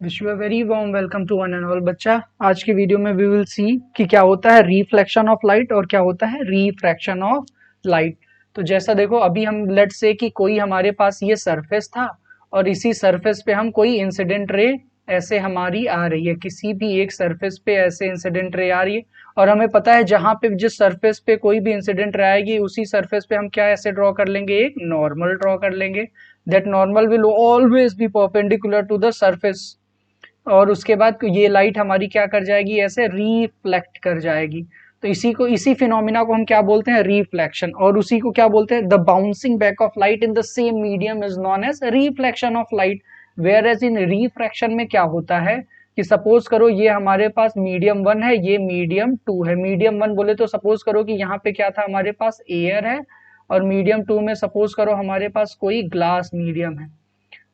Wish you a very warm welcome to one and all बच्चा। आज के video में वी विल सी कि क्या होता है रिफ्लेक्शन ऑफ लाइट और क्या होता है रिफ्रैक्शन ऑफ लाइट। तो जैसा देखो अभी हम लेट्स से कि कोई हमारे पास ये सरफेस था और इसी सरफेस पे हम कोई इंसिडेंट रे ऐसे हमारी आ रही है, किसी भी एक सरफेस पे ऐसे इंसिडेंट रे आ रही है और हमें पता है जहां पे जिस सरफेस पे कोई भी इंसिडेंट रे आएगी उसी सरफेस पे हम क्या ऐसे ड्रॉ कर लेंगे, एक नॉर्मल ड्रॉ कर लेंगे। That normal will always be perpendicular to the surface और उसके बाद ये लाइट हमारी क्या कर जाएगी, ऐसे रिफ्लेक्ट कर जाएगी। तो इसी फिनोमिना को हम क्या बोलते हैं, रिफ्लेक्शन। और उसी को क्या बोलते हैं, the bouncing back of light in the same medium is known as reflection of light. Whereas in refraction में क्या होता है कि सपोज करो ये हमारे पास मीडियम 1 है, ये मीडियम 2 है। मीडियम 1 बोले तो सपोज करो कि यहाँ पे क्या था, हमारे पास एयर है, और मीडियम 2 में सपोज करो हमारे पास कोई ग्लास मीडियम है।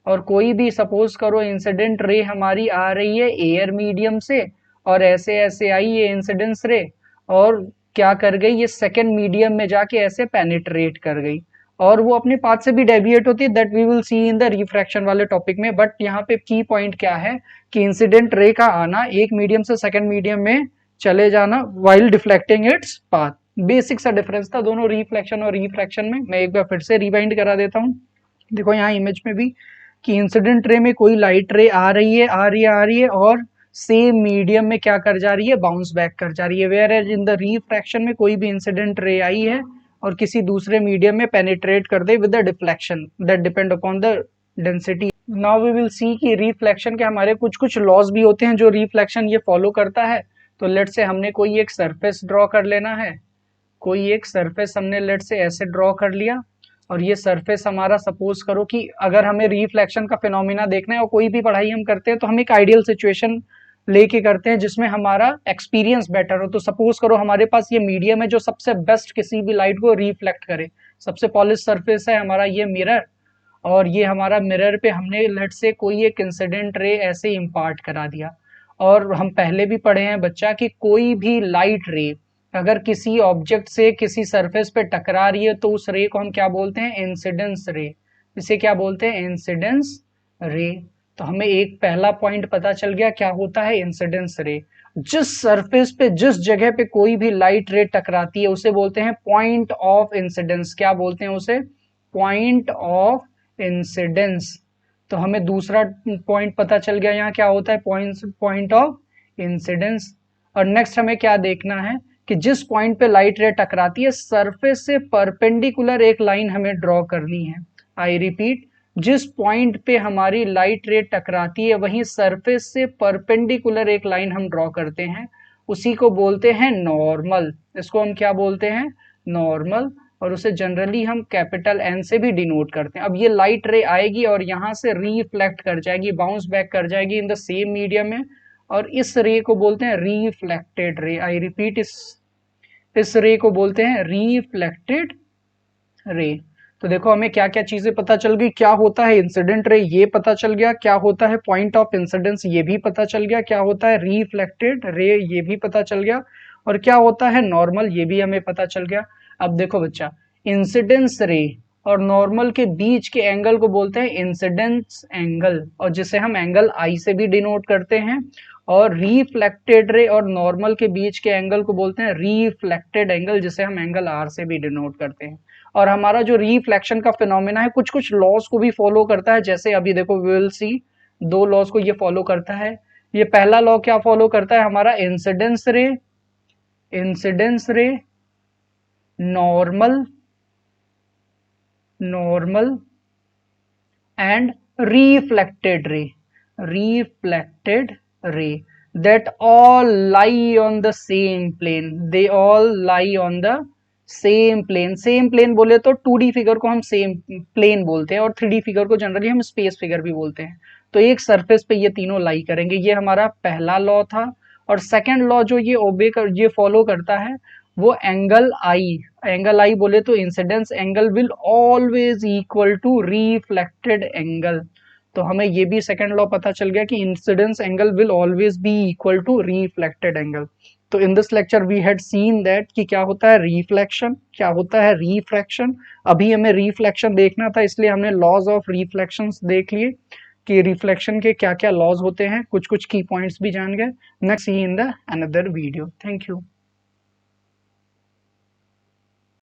और कोई भी सपोज करो इंसिडेंट रे हमारी आ रही है एयर मीडियम से और ऐसे ऐसे आई ये इंसिडेंस रे और क्या कर गई, ये सेकेंड मीडियम में जाके ऐसे पेनिट्रेट कर गई और वो अपने पाथ से भी डेविएट होती है। That we will see in the refraction वाले टॉपिक में। बट यहाँ पे की पॉइंट क्या है कि इंसिडेंट रे का आना, एक मीडियम से सेकेंड मीडियम में चले जाना while deflecting its path. Basic सा डिफरेंस था दोनों रिफ्लेक्शन और रिफ्रैक्शन में। मैं एक बार फिर से रिवाइंड करा देता हूँ। देखो यहाँ इमेज में भी कि इंसिडेंट रे में कोई लाइट रे आ रही है आ रही है और सेम मीडियम में क्या कर जा रही है, बाउंस बैक कर जा रही है। Whereas in the refraction में कोई भी इंसिडेंट रे आई है और किसी दूसरे मीडियम में पेनिट्रेट कर दे with the deflection that depend upon the density. Now we will see कि रिफ्लेक्शन के हमारे कुछ कुछ लॉज भी होते हैं जो रिफ्लेक्शन ये फॉलो करता है। तो लेट से हमने कोई एक सरफेस ड्रॉ कर लेना है, कोई एक सरफेस हमने लेट से ऐसे ड्रॉ कर लिया और ये सरफेस हमारा सपोज करो कि अगर हमें रिफ्लेक्शन का फिनोमिना देखना है और कोई भी पढ़ाई हम करते हैं तो हम एक आइडियल सिचुएशन लेके करते हैं जिसमें हमारा एक्सपीरियंस बेटर हो। तो सपोज करो हमारे पास ये मीडियम है जो सबसे बेस्ट किसी भी लाइट को रिफ्लेक्ट करे। सबसे पॉलिश सरफेस है हमारा ये मिरर और ये हमारा मिरर पे हमने लेट से कोई एक इंसिडेंट रे ऐसे इम्पार्ट करा दिया। और हम पहले भी पढ़े हैं बच्चा कि कोई भी लाइट रे अगर किसी ऑब्जेक्ट से किसी सरफेस पे टकरा रही है तो उस रे को हम क्या बोलते हैं, इंसिडेंस रे। इसे क्या बोलते हैं, इंसिडेंस रे। तो हमें एक पहला पॉइंट पता चल गया क्या होता है इंसिडेंस रे। जिस सरफेस पे जिस जगह पे कोई भी लाइट रे टकराती है उसे बोलते हैं पॉइंट ऑफ इंसिडेंस। क्या बोलते हैं उसे, पॉइंट ऑफ इंसिडेंस। तो हमें दूसरा पॉइंट पता चल गया यहाँ क्या होता है, पॉइंट ऑफ इंसिडेंस। और नेक्स्ट हमें क्या देखना है कि जिस पॉइंट पे लाइट रे टकराती है सरफेस से परपेंडिकुलर एक लाइन हमें ड्रॉ करनी है। आई रिपीट, जिस पॉइंट पे हमारी लाइट रे टकराती है वहीं सरफेस से परपेंडिकुलर एक लाइन हम ड्रॉ करते हैं, उसी को बोलते हैं नॉर्मल। इसको हम क्या बोलते हैं, नॉर्मल। और उसे जनरली हम कैपिटल एन से भी डिनोट करते हैं। अब ये लाइट रे आएगी और यहाँ से रिफ्लेक्ट कर जाएगी, बाउंस बैक कर जाएगी इन द सेम मीडियम में और इस रे को बोलते हैं रिफ्लेक्टेड रे। आई रिपीट, इस रे को बोलते हैं रिफ्लेक्टेड रे। तो देखो हमें क्या क्या चीजें पता चल गई, क्या होता है इंसिडेंट रे ये पता चल गया, क्या होता है पॉइंट ऑफ इंसिडेंस ये भी पता चल गया, क्या होता है रिफ्लेक्टेड रे ये भी पता चल गया और क्या होता है नॉर्मल ये भी हमें पता चल गया। अब देखो बच्चा, इंसिडेंस रे और नॉर्मल के बीच के एंगल को बोलते हैं इंसिडेंस एंगल और जिसे हम एंगल आई से भी डिनोट करते हैं। और रिफ्लेक्टेड रे और नॉर्मल के बीच के एंगल को बोलते हैं रिफ्लेक्टेड एंगल जिसे हम एंगल आर से भी डिनोट करते हैं। और हमारा जो रिफ्लेक्शन का फिनोमेना है कुछ कुछ लॉज को भी फॉलो करता है। जैसे अभी देखो वी विल सी दो लॉज को ये फॉलो करता है। ये पहला लॉ क्या फॉलो करता है हमारा, इंसिडेंस रे, इंसिडेंस रे normal, normal and reflected ray, reflected ray that all lie on the same plane, they all lie on the same plane. Same plane बोले तो 2D फिगर को हम सेम प्लेन बोलते हैं और 3D फिगर को जनरली हम स्पेस फिगर भी बोलते हैं। तो एक सरफेस पे ये तीनों लाई करेंगे, ये हमारा पहला लॉ था। और सेकंड लॉ जो ये फॉलो करता है वो एंगल आई। एंगल आई बोले तो incidence angle will always equal to reflected angle. तो हमें ये भी सेकंड लॉ पता चल गया कि incidence angle will always be equal to reflected angle. तो in this lecture we had seen that कि क्या होता है रिफ्लेक्शन, क्या होता है रिफ्रैक्शन। अभी हमें रिफ्लेक्शन देखना था इसलिए हमने लॉज ऑफ रिफ्लेक्शंस देख लिए कि रिफ्लेक्शन के क्या क्या लॉज होते हैं, कुछ कुछ की पॉइंट्स भी जान गए। Next see in the another video. Thank you.